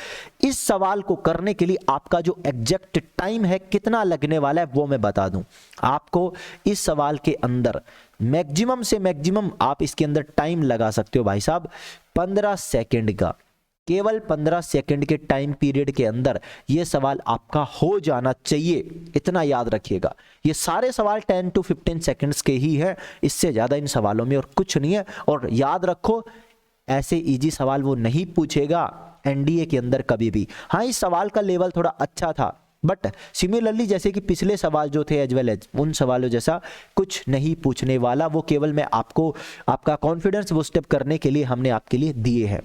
इस सवाल को करने के लिए आपका जो एग्जैक्ट टाइम है कितना लगने वाला है वो मैं बता दूं आपको। इस सवाल के अंदर मैक्सिमम से मैक्सिमम आप इसके अंदर टाइम लगा सकते हो भाई साहब 15 सेकंड का, केवल 15 सेकंड के टाइम पीरियड के अंदर यह सवाल आपका हो जाना चाहिए, इतना याद रखिएगा। ये सारे सवाल 10 to 15 सेकंड्स के ही हैं, इससे ज्यादा इन सवालों में और कुछ नहीं है। और याद रखो ऐसे इजी सवाल वो नहीं पूछेगा एनडीए के अंदर कभी भी। हाँ, इस सवाल का लेवल थोड़ा अच्छा था, बट सिमिलरली जैसे कि पिछले सवाल जो थे एज वेल एज उन सवालों जैसा कुछ नहीं पूछने वाला, वो केवल मैं आपको आपका कॉन्फिडेंस बूस्ट अप करने के लिए हमने आपके लिए दिए हैं।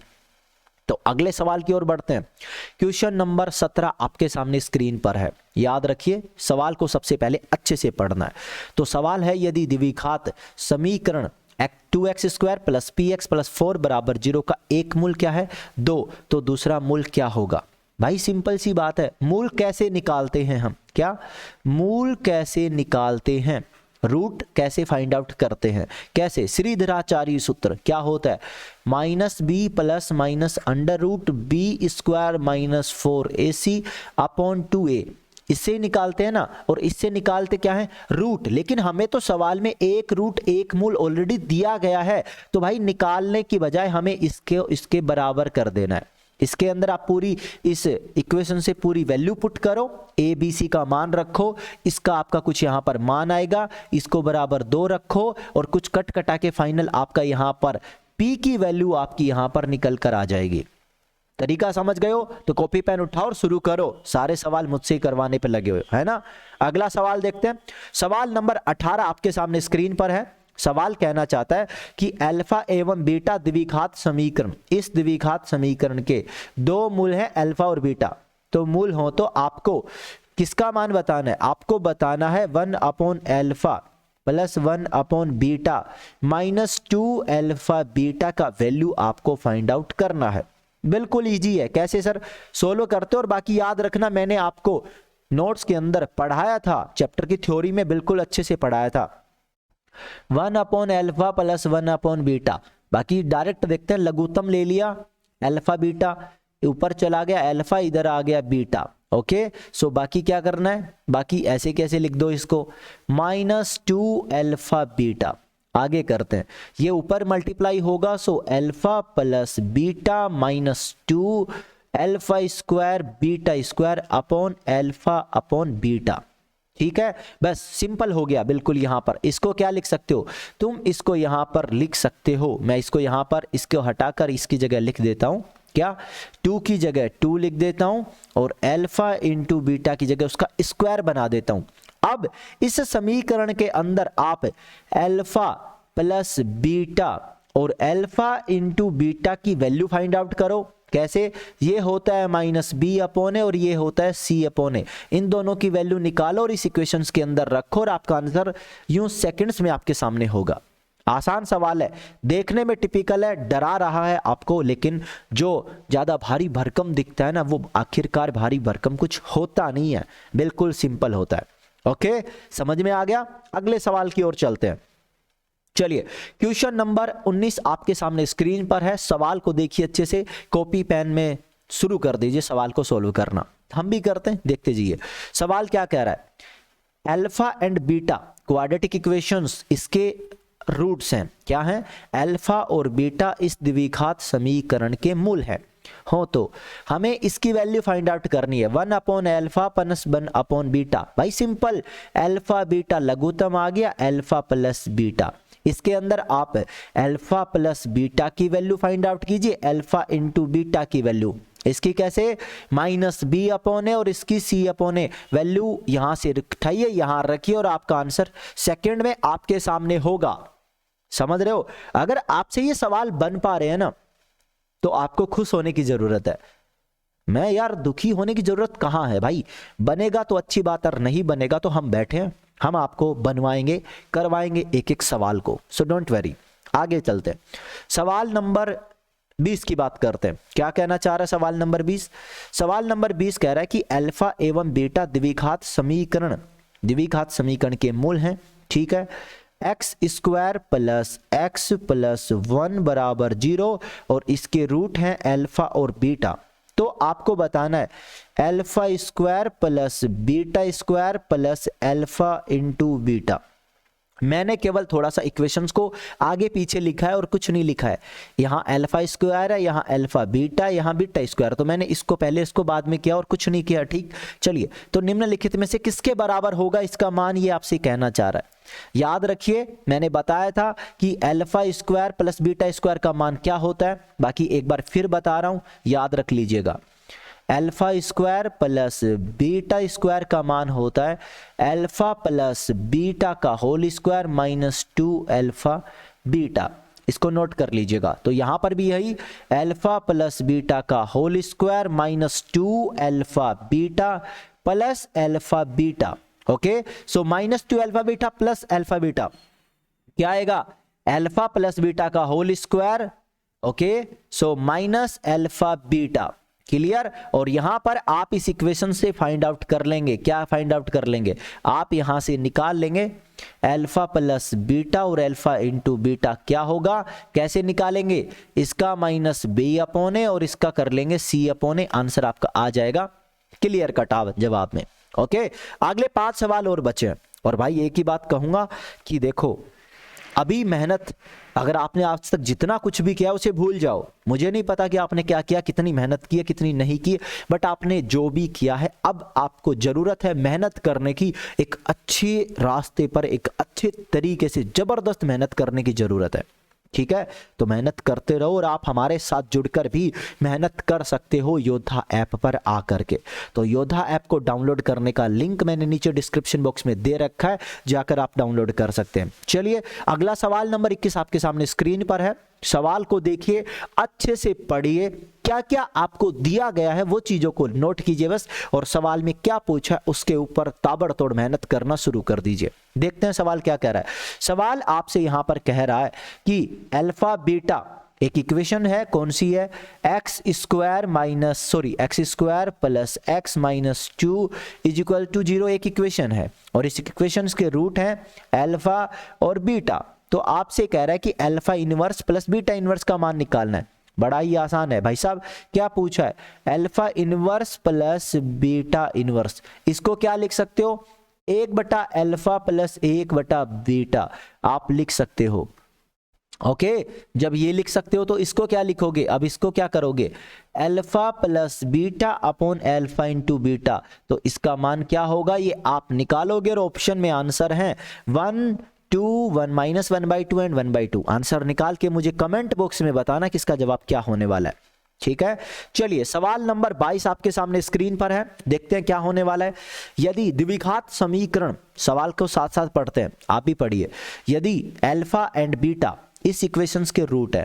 तो अगले सवाल की ओर बढ़ते हैं। क्वेश्चन नंबर 17 आपके सामने स्क्रीन पर है, याद रखिए सवाल को सबसे पहले अच्छे से पढ़ना है। तो सवाल है, यदि द्विघात समीकरण 2x square plus px plus 4 बराबर 0 का एक मूल क्या है 2, तो दूसरा मूल क्या होगा। भाई सिंपल सी बात है, मूल कैसे निकालते हैं हम, क्या मूल कैसे निकालते हैं, रूट कैसे फाइंड आउट करते हैं, कैसे, श्रीधराचार्य सूत्र क्या होता है, -b plus minus under root B square minus 4ac upon 2a, इससे निकालते हैं ना। और इससे निकालते क्या है, रूट। लेकिन हमें तो सवाल में एक रूट एक मूल ऑलरेडी दिया गया है, तो भाई निकालने की बजाय हमें इसके बराबर कर देना है। इसके अंदर आप पूरी इस इक्वेशन से पूरी वैल्यू पुट करो, ए बी सी का मान रखो, इसका आपका कुछ यहां पर मान आएगा, इसको बराबर 2 रखो और कुछ कट कटा के फाइनल आपका यहां पर पी की वैल्यू आपकी यहां पर निकल कर आ जाएगी। तरीका समझ गए हो तो कॉपी पेन उठाओ और शुरू करो, सारे सवाल मुझसे ही करवाने पे लगे हुए है ना। अगला सवाल देखते हैं। सवाल नंबर 18 आपके सामने स्क्रीन पर है। सवाल कहना चाहता है कि अल्फा एवं बीटा द्विघात समीकरण, इस द्विघात समीकरण के दो मूल हैं अल्फा और बीटा, तो मूल हो तो आपको किसका मान बताना है? आपको बताना है 1 upon alpha plus 1 upon beta minus 2 alpha beta का वैल्यू आपको फाइंड आउट करना है। बिल्कुल इजी है। कैसे सर? सोलो करते हो और बाकी याद रखना मैंने आपको नोट्स के अंदर पढ़ाया था, चैप्टर की थ्योरी में बिल्कुल अच्छे से पढ़ाया था। 1 upon alpha plus 1 upon beta, बाकी डायरेक्ट देखते हैं, लघुत्तम ले लिया अल्फा बीटा, ऊपर चला गया अल्फा, इधर आ गया बीटा। ओके, सो बाकी क्या करना है? बाकी ऐसे कैसे लिख दो इसको, माइनस 2 अल्फा बीटा। आगे करते हैं, ये ऊपर मल्टीप्लाई होगा, so alpha plus beta minus 2 alpha square beta square upon alpha upon beta. ठीक है, बस सिंपल हो गया बिल्कुल। यहां पर इसको क्या लिख सकते हो तुम? इसको यहां पर लिख सकते हो, मैं इसको यहां पर इसको हटाकर इसकी जगह लिख देता हूं, क्या 2 की जगह 2 लिख देता हूं और अल्फा इंटू बीटा की जगह उसका स्क्वायर बना देता हूं। अब इस समीकरण के अंदर आप अल्फा प्लस बीटा और अल्फा इंटू बीटा की वैल्यू फाइंड आउट करो। कैसे? ये होता है माइनस बी अपॉन ए और ये होता है सी अपॉन ए, इन दोनों की वैल्यू निकालो और इस इक्वेशंस के अंदर रखो और आपका आंसर यूं सेकंड्स में आपके सामने होगा। आसान सवाल है, देखने में टिपिकल है, डरा रहा है आपको, लेकिन जो ज्यादा भारी भरकम दिखता है ना, वो आखिरकार भारी भरकम कुछ होता नहीं है, बिल्कुल सिंपल होता है। ओके, समझ में आ गया? अगले सवाल की ओर चलते हैं। चलिए, क्वेश्चन नंबर 19 आपके सामने स्क्रीन पर है। सवाल को देखिए अच्छे से, कॉपी पेन में शुरू कर दीजिए सवाल को सोल्व करना। हम भी करते हैं, देखते जाइए। सवाल क्या कह रहा है? Alpha and beta quadratic equations, इसके रूट्स हैं, क्या हैं? अल्फा और बीटा इस द्विघात समीकरण के मूल हैं हो, तो हमें इसकी वैल्यू फाइंड आउट करनी है। 1 upon alpha plus 1 upon beta. भाई सिंपल, अल्फा बीटा लघुत्तम आ गया, अल्फा प्लस बीटा। इसके अंदर आप अल्फा प्लस बीटा की वैल्यू फाइंड आउट कीजिए, अल्फा इंटू बीटा की वैल्यू। इसकी कैसे? माइनस बी अपॉन ए और इसकी सी अपॉन ए। वैल्यू यहां से उठाइए, यहां रखिए और आपका आंसर सेकंड में आपके सामने होगा। समझ रहे हो? अगर आपसे ये सवाल बन पा रहे हैं ना, तो आपको खुश होने की जरूरत है। मैं यार दुखी होने की जरूरत कहां है भाई? बनेगा तो अच्छी बात, और नहीं बनेगा तो हम बैठे हैं, हम आपको बनवाएंगे, करवाएंगे एक एक सवाल को। So don't worry. आगे चलते हैं, सवाल नंबर 20 की बात करते हैं। क्या कहना चाह रहा है सवाल नंबर 20? सवाल नंबर 20 कह रहा है कि अल्फा एवं बीटा द्विघात समीकरण के मूल हैं। ठीक है, X square plus x plus 1 बराबर 0 और इसके रूट हैं अल्फा और बीटा। तो आपको बताना है alpha square plus beta square plus alpha into beta. मैंने केवल थोड़ा सा इक्वेशंस को आगे पीछे लिखा है और कुछ नहीं लिखा है। यहाँ अल्फा स्क्वायर है, यहाँ अल्फा बीटा, यहाँ बीटा स्क्वायर, तो मैंने इसको पहले इसको बाद में किया और कुछ नहीं किया। ठीक, चलिए, तो निम्नलिखित में से किसके बराबर होगा इसका मान, ये आपसे कहना चाह रहा है। याद रखिए, मैंने बताया था कि alpha square plus beta square का मान क्या होता है, बाकी एक बार फिर बता रहा हूं, याद रख लीजिएगा। Alpha square plus beta square का मान होता है अल्फा प्लस बीटा का whole square minus 2 alpha beta. इसको नोट कर लीजिएगा। तो यहां पर भी यही अल्फा प्लस बीटा का whole square minus 2 alpha beta plus alpha beta. Okay, so minus 2 alpha beta plus alpha beta क्या आएगा? अल्फा प्लस बीटा का whole square. Okay, so minus alpha beta. Clear? और यहां पर आप इस इक्वेशन से फाइंड आउट कर लेंगे, क्या फाइंड आउट कर लेंगे? आप यहां से निकाल लेंगे अल्फा प्लस बीटा और अल्फा इंटू बीटा क्या होगा, कैसे निकालेंगे? इसका माइनस बी अपॉन ए और इसका कर लेंगे सी अपॉन ए। आंसर आपका आ जाएगा क्लियर कट जवाब में। ओके, अगले 5 सवाल और बचे हैं। और भाई एक ही बात कहूंगा कि देखो, अभी मेहनत अगर आपने आज तक जितना कुछ भी किया उसे भूल जाओ। मुझे नहीं पता कि आपने क्या किया, कितनी मेहनत की है, कितनी नहीं की, बट आपने जो भी किया है, अब आपको जरूरत है मेहनत करने की। एक अच्छे रास्ते पर, एक अच्छे तरीके से जबरदस्त मेहनत करने की जरूरत है। ठीक है, तो मेहनत करते रहो और आप हमारे साथ जुड़कर भी मेहनत कर सकते हो योद्धा ऐप पर आकर के। तो योद्धा ऐप को डाउनलोड करने का लिंक मैंने नीचे डिस्क्रिप्शन बॉक्स में दे रखा है, जाकर आप डाउनलोड कर सकते हैं। चलिए अगला सवाल नंबर 21 आपके सामने स्क्रीन पर है। सवाल को देखिए, अच्छे से पढ़िए, क्या क्या आपको दिया गया है वो चीजों को नोट कीजिए बस, और सवाल में क्या पूछा है उसके ऊपर ताबड़तोड़ मेहनत करना शुरू कर दीजिए। देखते हैं सवाल क्या कह रहा है। सवाल आपसे यहां पर कह रहा है कि अल्फा बीटा एक इक्वेशन है, कौन सी है, X square plus X minus 2 is equal to 0 एक इक्वेशन है, और इस इक्वेशन के रूट हैं अल्फा और बीटा। तो आपसे कह रहा है कि alpha inverse plus beta inverse का मान निकालना है। बड़ा ही आसान है भाई साहब, क्या पूछा है, alpha inverse plus beta inverse. इसको क्या लिख सकते हो, 1 बटा अल्फा प्लस 1 बटा बीटा आप लिख सकते हो। ओके, जब ये लिख सकते हो तो इसको क्या लिखोगे, अब इसको क्या करोगे, alpha plus beta upon alpha into beta, तो इसका मान क्या होगा ये आप निकालोगे, और ऑप्शन में आंसर है 1 2 1 माइनस 1/2 एंड 1/2। आंसर निकाल के मुझे कमेंट बॉक्स में बताना कि इसका जवाब क्या होने वाला है। ठीक है, चलिए सवाल नंबर 22 आपके सामने स्क्रीन पर है, देखते हैं क्या होने वाला है। यदि द्विघात समीकरण, सवाल को साथ साथ पढ़ते हैं, आप भी पढ़िए। यदि अल्फा एंड बीटा इस इक्वेशंस के रूट है,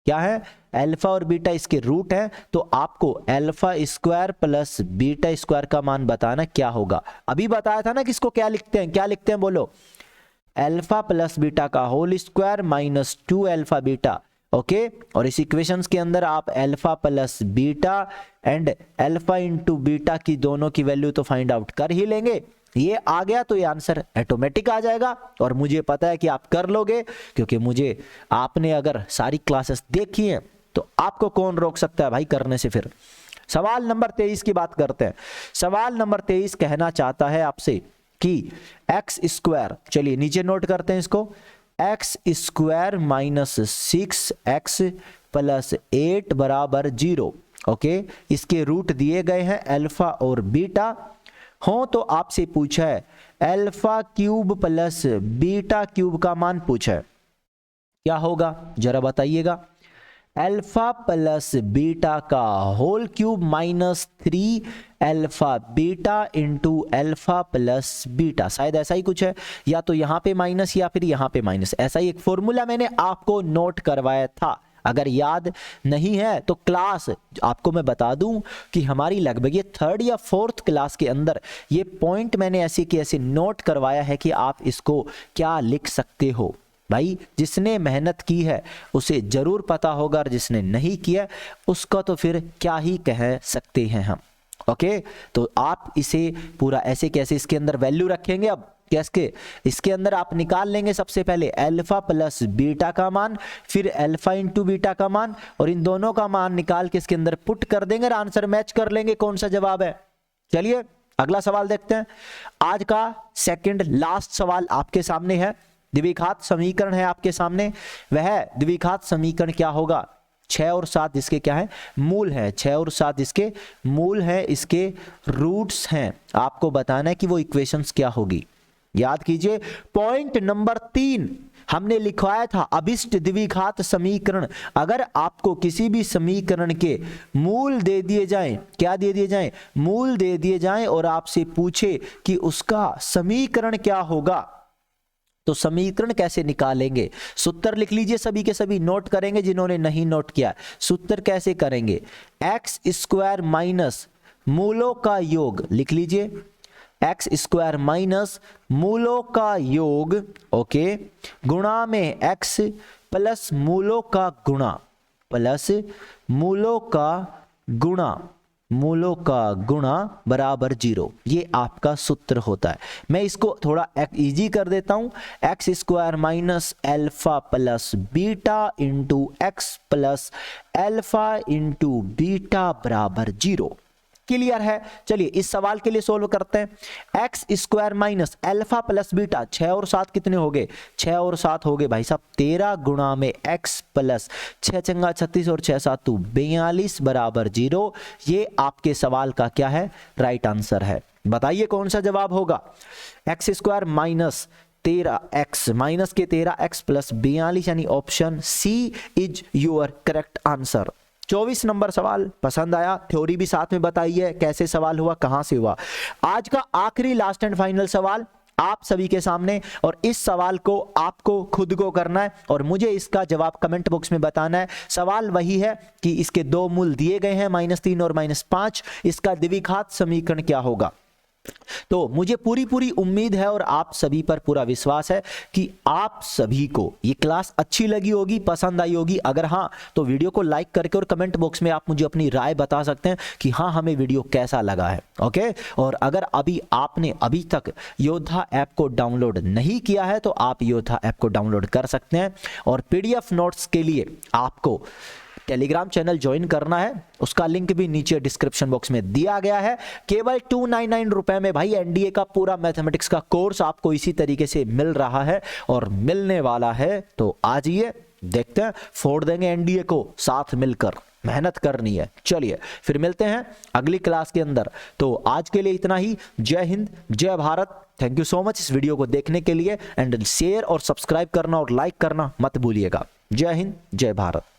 क्या है, अल्फा और बीटा इसके रूट है, तो आपको alpha square plus beta square का मान बताना क्या होगा। अभी बताया था ना कि इसको क्या लिखते हैं, क्या लिखते हैं बोलो, अल्फा प्लस बीटा का whole square minus 2 alpha beta. Okay, और इस इक्वेशंस के अंदर आप alpha plus beta and alpha into beta की दोनों की वैल्यू तो फाइंड आउट कर ही लेंगे। ये आ गया तो ये आंसर ऑटोमेटिक आ जाएगा, और मुझे पता है कि आप कर लोगे, क्योंकि मुझे आपने अगर सारी क्लासेस देखी हैं तो आपको कौन रोक सकता है भाई करने से। फिर सवाल नंबर 23 की बात करते हैं। सवाल नंबर 23 कहना चाहता है आपसे कि एक्स स्क्वायर, चलिए नीचे नोट करते हैं इसको, x square minus 6x plus 8 बराबर 0। ओके, इसके रूट दिए गए हैं अल्फा और बीटा हो, तो आपसे पूछा है alpha cube plus beta cube का मान पूछा है, क्या होगा जरा बताइएगा। अल्फा प्लस बीटा का whole cube minus 3 alpha beta into alpha plus beta, शायद ऐसा ही कुछ है, या तो यहां पे माइनस या फिर यहां पे माइनस, ऐसा ही एक फॉर्मूला मैंने आपको नोट करवाया था। अगर याद नहीं है तो क्लास आपको मैं बता दूं कि हमारी लगभग ये 3rd या 4th क्लास के अंदर ये पॉइंट मैंने ऐसे कि ऐसे नोट करवाया है कि आप इसको क्या लिख सकते हो। भाई जिसने मेहनत की है उसे जरूर पता होगा, और जिसने नहीं किया उसका तो फिर क्या ही कह सकते हैं हम। ओके, तो आप इसे पूरा ऐसे कैसे इसके अंदर वैल्यू रखेंगे, अब कैसे इसके अंदर आप निकाल लेंगे सबसे पहले अल्फा प्लस बीटा का मान, फिर अल्फा इंटू बीटा का मान, और इन दोनों का मान निकाल के इसके अंदर पुट कर देंगे और आंसर मैच कर लेंगे कौन सा जवाब है। चलिए अगला सवाल देखते हैं। आज का सेकंड लास्ट सवाल आपके सामने है, द्विघात समीकरण है आपके सामने। वह द्विघात समीकरण क्या होगा, 6 और 7 जिसके क्या है मूल है, 6 और 7 इसके मूल है, इसके रूट्स हैं। आपको बताना है कि वो इक्वेशंस क्या होगी। याद कीजिए पॉइंट नंबर 3 हमने लिखवाया था, अभिष्ट द्विघात समीकरण। अगर आपको किसी भी समीकरण के मूल दे दिए जाएं, क्या दे दिए जाएं, मूल दे दिए जाएं, और आपसे पूछे कि उसका समीकरण क्या होगा, तो समीकरण कैसे निकालेंगे, सूत्र लिख लीजिए, सभी के सभी नोट करेंगे जिन्होंने नहीं नोट किया। सूत्र कैसे करेंगे, एक्स स्क्वायर माइनस मूलों का योग लिख लीजिए, एक्स स्क्वायर माइनस मूलों का योग, ओके, गुणा में एक्स प्लस मूलों का गुणा, प्लस मूलों का गुणा, मूलों का गुणा बराबर 0। ये आपका सूत्र होता है। मैं इसको थोड़ा इजी कर देता हूं, x square minus alpha plus beta into x plus alpha into beta बराबर 0। क्लियर है। चलिए इस सवाल के लिए सोल्व करते हैं। X square minus alpha plus beta, 6 और 7 कितने हो गए, 6 और 7 हो गए भाई साहब 13 गुणा में एक्स प्लस 6 चंगा 36 और 6 7 42 बराबर 0। ये आपके सवाल का क्या है, राइट आंसर है। बताइए कौन सा जवाब होगा, x square minus 13x minus के 13x प्लस 42 यानी option C is your correct answer. 24 number सवाल पसंद आया, थ्योरी भी साथ में बताइए कैसे सवाल हुआ, कहां से हुआ। आज का आखिरी लास्ट एंड फाइनल सवाल आप सभी के सामने, और इस सवाल को आपको खुद को करना है और मुझे इसका जवाब कमेंट बॉक्स में बताना है। सवाल वही है कि इसके दो मूल दिए गए हैं -3 और -5, इसका द्विघात समीकरण क्या होगा। तो मुझे पूरी उम्मीद है और आप सभी पर पूरा विश्वास है कि आप सभी को ये क्लास अच्छी लगी होगी, पसंद आई होगी। अगर हाँ तो वीडियो को लाइक करके और कमेंट बॉक्स में आप मुझे अपनी राय बता सकते हैं कि हाँ हमें वीडियो कैसा लगा है। ओके, और अगर आपने अभी तक योद्धा ऐप को डाउनलोड नहीं किया है तो आप योद्धा ऐप को डाउनलोड कर सकते हैं, और पीडीएफ नोट्स के लिए आपको टेलीग्राम चैनल ज्वाइन करना है, उसका लिंक भी नीचे डिस्क्रिप्शन बॉक्स में दिया गया है। केवल 299 रुपए में भाई एनडीए का पूरा मैथमेटिक्स का कोर्स आपको इसी तरीके से मिल रहा है और मिलने वाला है। तो आ जाइए, देखते हैं, फोड़ देंगे एनडीए को, साथ मिलकर मेहनत करनी है। चलिए फिर मिलते हैं अगली क्लास के अंदर। तो आज के लिए इतना ही। जय हिंद, जय Bharat. Thank you so much इस वीडियो को देखने के लिए, एंड शेयर और सब्सक्राइब करना और लाइक करना मत भूलिएगा। जय हिंद, जय भारत।